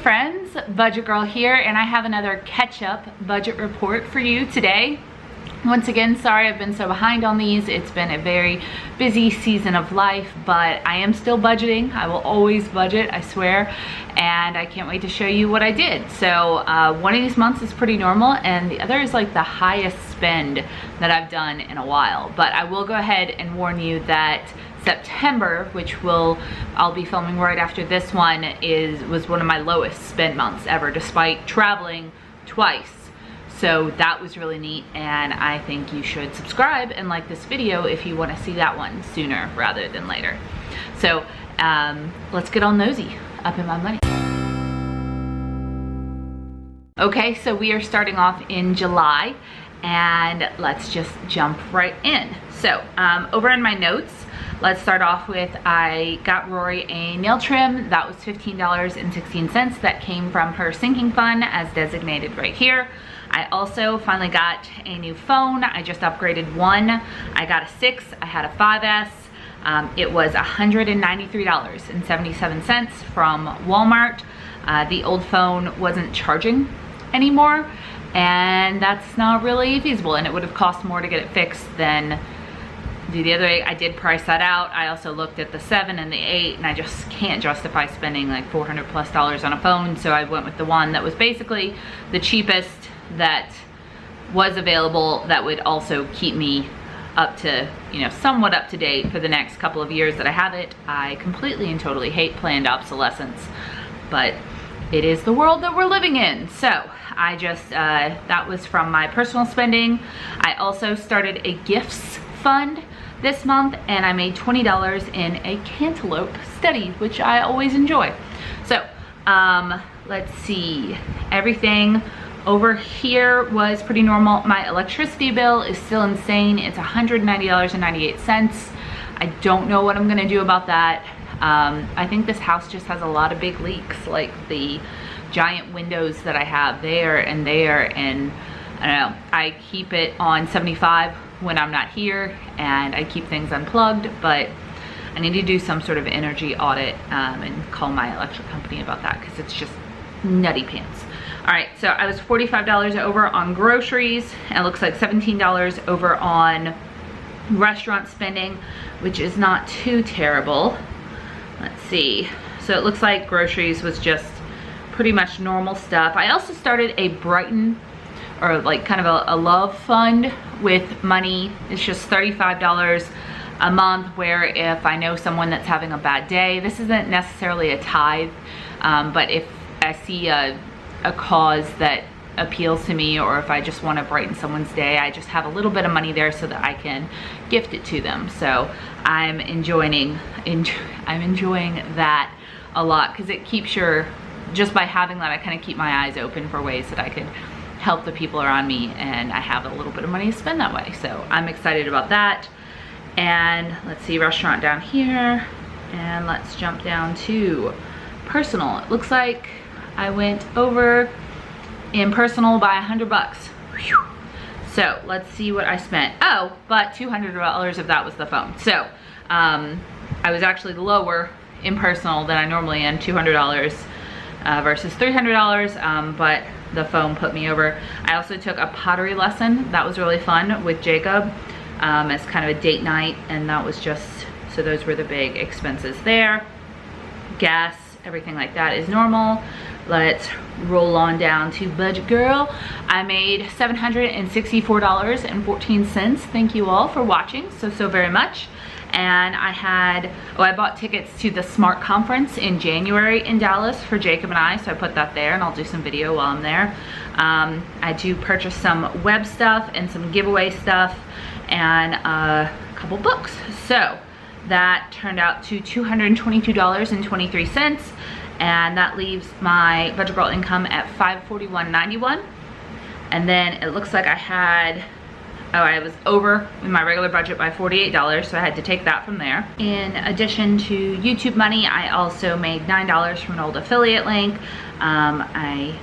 friends, Budget Girl here, and I have another catch-up budget report for you today. Once again, sorry I've been so behind on these. It's been a very busy season of life, but I am still budgeting. I will always budget, I swear, and I can't wait to show you what I did. So one of these months is pretty normal, and the other is like the highest spend that I've done in a while. But I will go ahead and warn you that September, which I'll be filming right after this one, was one of my lowest spend months ever, despite traveling twice. So that was really neat, and I think you should subscribe and like this video if you want to see that one sooner rather than later. So let's get all nosy up in my money. Okay, so we are starting off in July, and let's just jump right in. So over in my notes, let's start off with, I got Rory a nail trim. That was $15.16. That came from her sinking fund as designated right here. I also finally got a new phone. I just upgraded one. I got a 6, I had a 5S. It was $193.77 from Walmart. The old phone wasn't charging anymore, and that's not really feasible, and it would have cost more to get it fixed than do the other way. I did price that out. I also looked at the 7 and the 8, and I just can't justify spending like $400+ on a phone, so I went with the one that was basically the cheapest that was available, that would also keep me up to, somewhat up to date for the next couple of years that I have it. I completely and totally hate planned obsolescence, but it is the world that we're living in. So I just, that was from my personal spending. I also started a gifts fund this month, and I made $20 in a cantaloupe study, which I always enjoy. So let's see, everything over here was pretty normal. My electricity bill is still insane. It's $190.98. I don't know what I'm gonna do about that. I think this house just has a lot of big leaks, like the giant windows that I have there, and I don't know. I keep it on 75 when I'm not here, and I keep things unplugged, but I need to do some sort of energy audit and call my electric company about that, because it's just nutty pants. All right, so I was $45 over on groceries, and it looks like $17 over on restaurant spending, which is not too terrible. Let's see. So it looks like groceries was just pretty much normal stuff. I also started a Brighten, or like kind of a love fund with money. It's just $35 a month, where if I know someone that's having a bad day, this isn't necessarily a tithe, but if I see a cause that appeals to me, or if I just want to brighten someone's day, I just have a little bit of money there so that I can gift it to them. So I'm enjoying that a lot, because it keeps just by having that, I kind of keep my eyes open for ways that I could help the people around me, and I have a little bit of money to spend that way. So I'm excited about that. And let's see, restaurant down here, and let's jump down to personal. It looks like I went over in personal by $100. Whew. So let's see what I spent. Oh, but $200 of that was the phone. So I was actually lower in personal than I normally am, $200 versus $300, but the phone put me over. I also took a pottery lesson. That was really fun with Jacob as kind of a date night, and that was just, so those were the big expenses there. Gas, everything like that is normal. Let's roll on down to Budget Girl. I made $764.14. Thank you all for watching so very much. And I bought tickets to the Smart Conference in January in Dallas for Jacob and I, so I put that there, and I'll do some video while I'm there. I do purchase some web stuff and some giveaway stuff, and a couple books. So that turned out to $222.23, and that leaves my Budget Girl income at $541.91. And then it looks like I was over in my regular budget by $48, so I had to take that from there. In addition to YouTube money, I also made $9 from an old affiliate link. I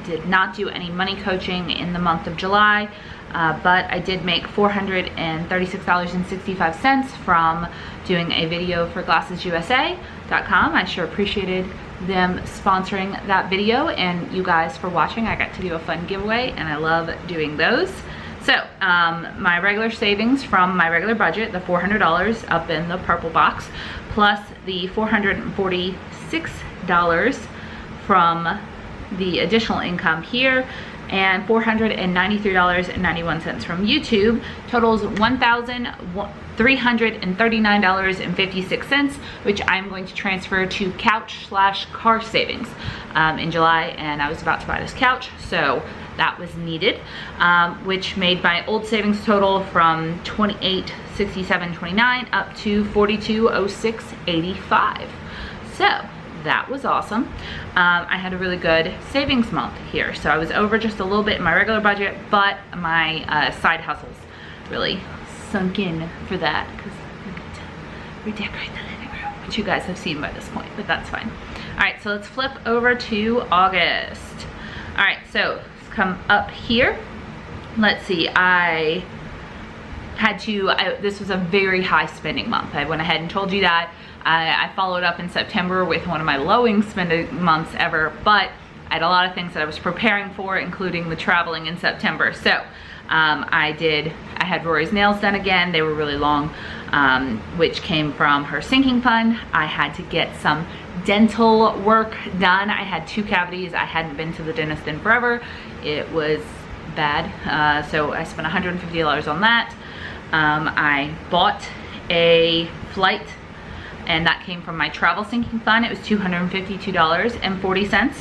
did not do any money coaching in the month of July, but I did make $436.65 from doing a video for GlassesUSA.com. I sure appreciated them sponsoring that video and you guys for watching. I got to do a fun giveaway and I love doing those. So my regular savings from my regular budget, the $400 up in the purple box, plus the $446 from the additional income here, and $493.91 from YouTube, totals $1,339.56, which I'm going to transfer to couch/car savings in July. And I was about to buy this couch, so that was needed, which made my old savings total from $28.67.29 up to $42.06.85. So that was awesome. I had a really good savings month here, so I was over just a little bit in my regular budget, but my side hustles really sunk in for that, because I get to redecorate the living room, which you guys have seen by this point, but that's fine. All right, so let's flip over to August. All right, so let's come up here. Let's see, I had to, this was a very high spending month. I went ahead and told you that. I followed up in September with one of my lowest spending months ever, but I had a lot of things that I was preparing for, including the traveling in September. So I had Rory's nails done again. They were really long, which came from her sinking fund. I had to get some dental work done. I had 2 cavities. I hadn't been to the dentist in forever. It was bad, so I spent $150 on that. I bought a flight, and that came from my travel sinking fund. It was $252.40.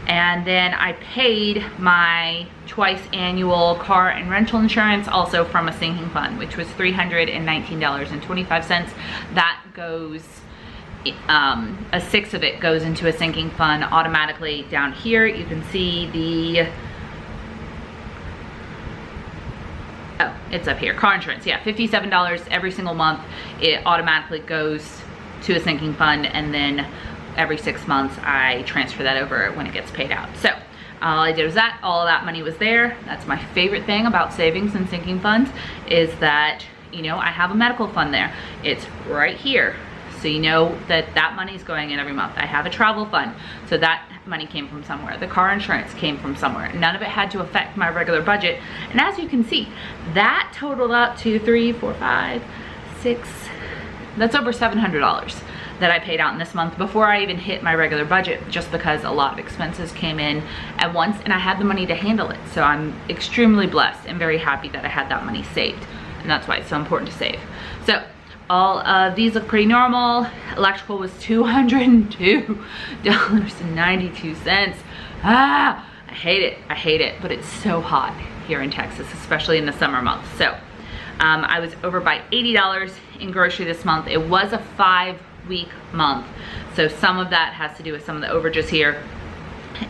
And then I paid my twice annual car and rental insurance, also from a sinking fund, which was $319.25. That goes, a 6 of it goes into a sinking fund automatically. Down here you can see the, oh, it's up here, car insurance. Yeah, $57 every single month. It automatically goes to a sinking fund, and then every 6 months I transfer that over when it gets paid out. So all I did was that. All of that money was there. That's my favorite thing about savings and sinking funds, is that, you know, I have a medical fund there. It's right here, so you know that that money is going in every month. I have a travel fund, so that money came from somewhere. The car insurance came from somewhere. None of it had to affect my regular budget. And as you can see, that totaled up to 3, 4, 5, 6, that's over $700 that I paid out in this month before I even hit my regular budget, just because a lot of expenses came in at once and I had the money to handle it. So I'm extremely blessed and very happy that I had that money saved, and that's why it's so important to save. So all of these look pretty normal. Electrical was $202.92. I hate it, but it's so hot here in Texas, especially in the summer months. So I was over by $80 in grocery this month. It was a 5-week month, so some of that has to do with some of the overages here,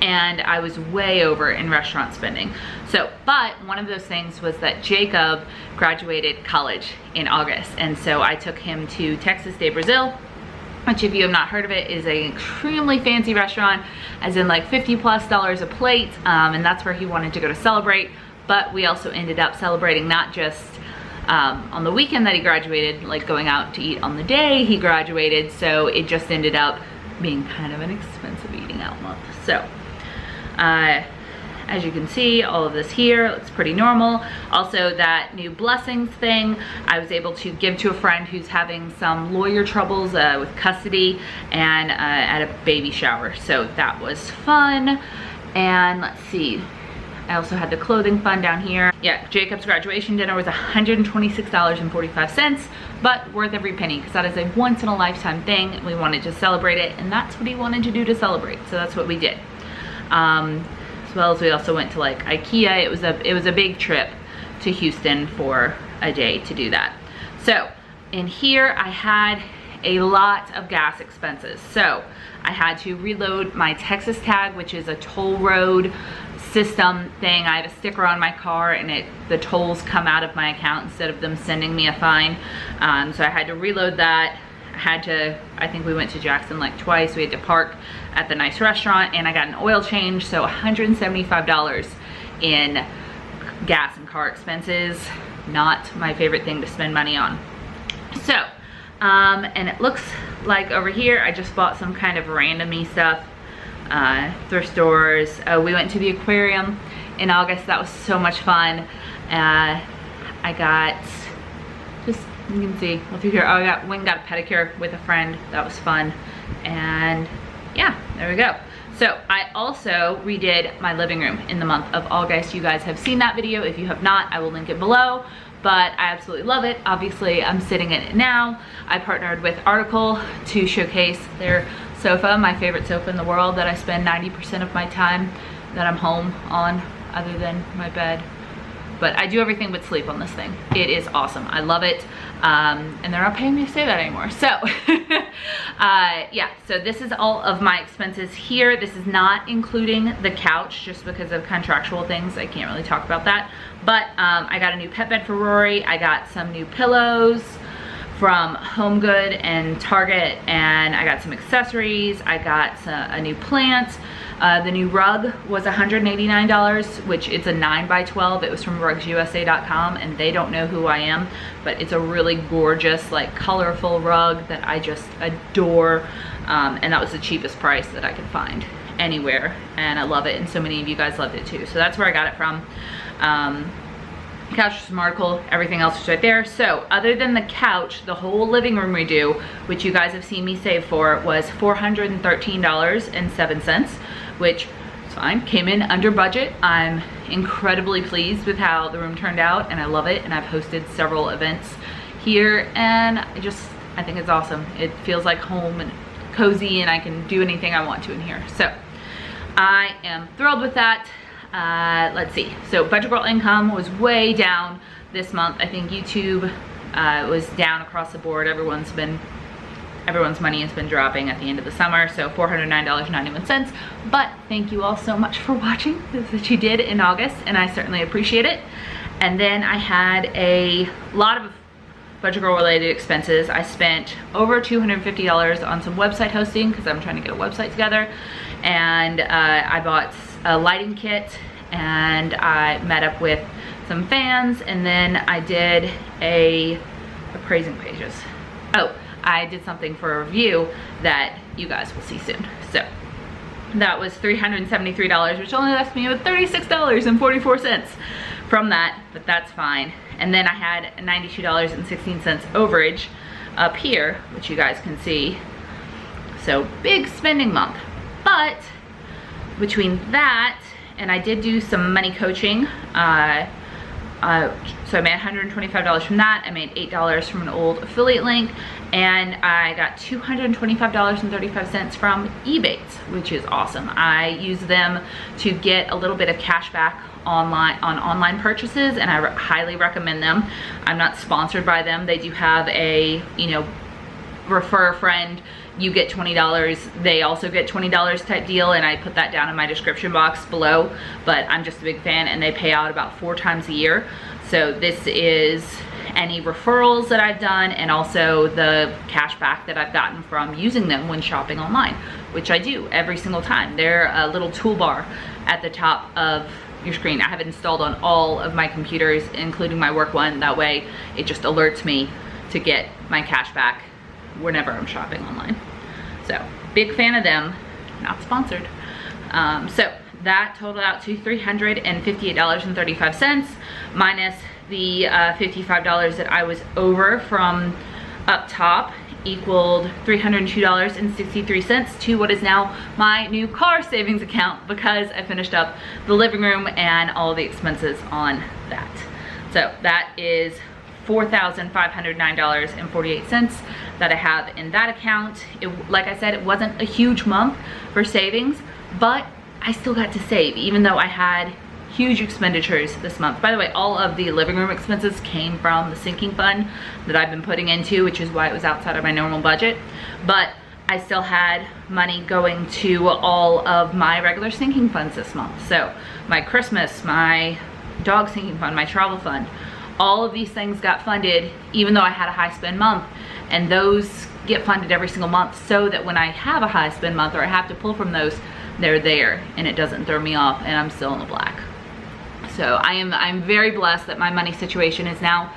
and I was way over in restaurant spending. So, but one of those things was that Jacob graduated college in August, and so I took him to Texas de Brazil, which, if you have not heard of it, is an extremely fancy restaurant, as in like $50+ a plate, and that's where he wanted to go to celebrate. But we also ended up celebrating not just on the weekend that he graduated, like going out to eat on the day he graduated, so it just ended up being kind of an expensive eating out month. So as you can see, all of this here looks pretty normal. Also, that new blessings thing I was able to give to a friend who's having some lawyer troubles with custody, and at a baby shower, so that was fun. And let's see, I also had the clothing fund down here. Yeah, Jacob's graduation dinner was $126.45, but worth every penny, because that is a once-in-a-lifetime thing. We wanted to celebrate it, and that's what he wanted to do to celebrate, so that's what we did. As well as we also went to like IKEA. It was a big trip to Houston for a day to do that. So in here I had a lot of gas expenses. So I had to reload my Texas tag, which is a toll road system thing. I have a sticker on my car, and the tolls come out of my account instead of them sending me a fine. So I had to reload that. I think we went to Jackson like twice. We had to park at the nice restaurant, and I got an oil change, so $175 in gas and car expenses. Not my favorite thing to spend money on. So and it looks like over here I just bought some kind of randomy stuff. thrift stores. We went to the aquarium in August. That was so much fun. I got, just, you can see, well, through here, I went and got a pedicure with a friend. That was fun. And yeah, there we go. So I also redid my living room in the month of August. You guys have seen that video. If you have not, I will link it below, but I absolutely love it. Obviously, I'm sitting in it now. I partnered with Article to showcase their sofa, my favorite sofa in the world that I spend 90% of my time that I'm home on, other than my bed. But I do everything but sleep on this thing. It is awesome. I love it. And they're not paying me to say that anymore. So yeah, so this is all of my expenses here. This is not including the couch, just because of contractual things. I can't really talk about that. But I got a new pet bed for Rory. I got some new pillows from Home Good and Target, and I got some accessories. I got a new plant. The new rug was $189, which it's a 9x12. It was from rugsusa.com, and they don't know who I am, but it's a really gorgeous, like, colorful rug that I just adore. And that was the cheapest price that I could find anywhere, and I love it, and so many of you guys loved it too. So that's where I got it from. Couch from Article, everything else is right there. So other than the couch, the whole living room redo, which you guys have seen me save for, was $413.07, which is fine, came in under budget. I'm incredibly pleased with how the room turned out, and I love it, and I've hosted several events here, and I think it's awesome. It feels like home and cozy, and I can do anything I want to in here. So I am thrilled with that. Let's see, so Budget Girl income was way down this month. I think YouTube was down across the board. Everyone's money has been dropping at the end of the summer, so $409.91. But thank you all so much for watching, that you did in August, and I certainly appreciate it. And then I had a lot of Budget Girl related expenses. I spent over $250 on some website hosting, because I'm trying to get a website together, and I bought a lighting kit, and I met up with some fans, and then I did appraising pages. Oh, I did something for a review that you guys will see soon. So that was $373, which only left me with $36.44 from that, but that's fine. And then I had $92.16 overage up here, which you guys can see. So big spending month. But between that, and I did do some money coaching, so I made $125 from that. I made $8 from an old affiliate link, and I got $225.35 from Ebates, which is awesome. I use them to get a little bit of cash back on online purchases, and I highly recommend them. I'm not sponsored by them. They do have a, refer a friend, you get $20, they also get $20 type deal, and I put that down in my description box below. But I'm just a big fan, and they pay out about 4 times a year. So this is any referrals that I've done, and also the cash back that I've gotten from using them when shopping online, which I do every single time. They're a little toolbar at the top of your screen. I have it installed on all of my computers, including my work one. That way it just alerts me to get my cash back whenever I'm shopping online. So big fan of them, not sponsored. So that totaled out to $358.35 minus the $55 that I was over from up top, equaled $302.63 to what is now my new car savings account, because I finished up the living room and all the expenses on that. So that is $4,509.48 that I have in that account. Like I said, it wasn't a huge month for savings, but I still got to save, even though I had huge expenditures this month. By the way, all of the living room expenses came from the sinking fund that I've been putting into, which is why it was outside of my normal budget. But I still had money going to all of my regular sinking funds this month. So my Christmas, my dog sinking fund, my travel fund, all of these things got funded, even though I had a high spend month, and those get funded every single month, so that when I have a high spend month or I have to pull from those, they're there and it doesn't throw me off and I'm still in the black. So I'm very blessed that my money situation is now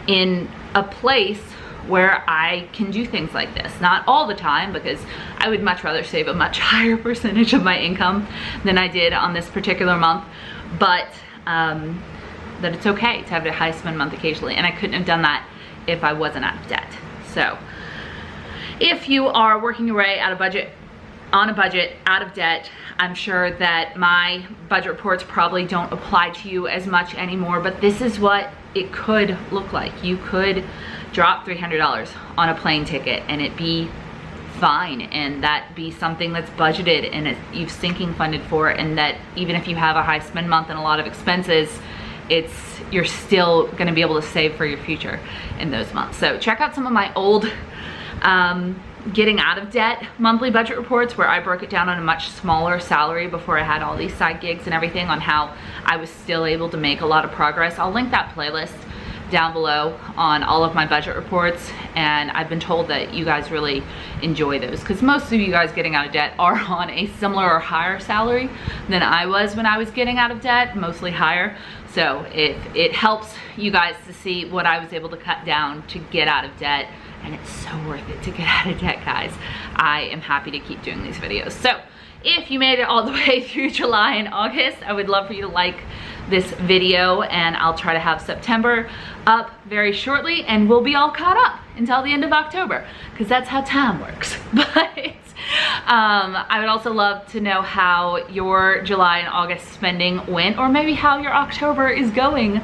in a place where I can do things like this. Not all the time, because I would much rather save a much higher percentage of my income than I did on this particular month, but that it's okay to have a high spend month occasionally, and I couldn't have done that if I wasn't out of debt. So if you are working your way out of budget, on a budget, out of debt, I'm sure that my budget reports probably don't apply to you as much anymore, but this is what it could look like. You could drop $300 on a plane ticket and it be fine, and that be something that's budgeted and you've sinking funded for, and that even if you have a high spend month and a lot of expenses, you're still gonna be able to save for your future in those months. So check out some of my old getting out of debt monthly budget reports, where I broke it down on a much smaller salary before I had all these side gigs and everything, on how I was still able to make a lot of progress. I'll link that playlist down below on all of my budget reports, and I've been told that you guys really enjoy those, because most of you guys getting out of debt are on a similar or higher salary than I was when I was getting out of debt, mostly higher. So it helps you guys to see what I was able to cut down to get out of debt, and it's so worth it to get out of debt, guys. I am happy to keep doing these videos. So if you made it all the way through July and August, I would love for you to like this video, and I'll try to have September up very shortly, and we'll be all caught up until the end of October, because that's how time works. But I would also love to know how your July and August spending went, or maybe how your October is going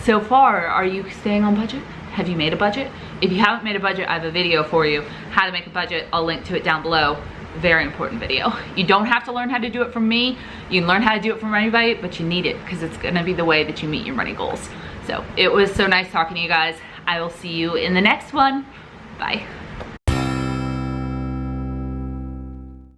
so far. Are you staying on budget? Have you made a budget? If you haven't made a budget, I have a video for you, how to make a budget. I'll link to it down below. Very important video. You don't have to learn how to do it from me. You can learn how to do it from anybody, but you need it, because it's gonna be the way that you meet your money goals. So it was so nice talking to you guys. I will see you in the next one. Bye.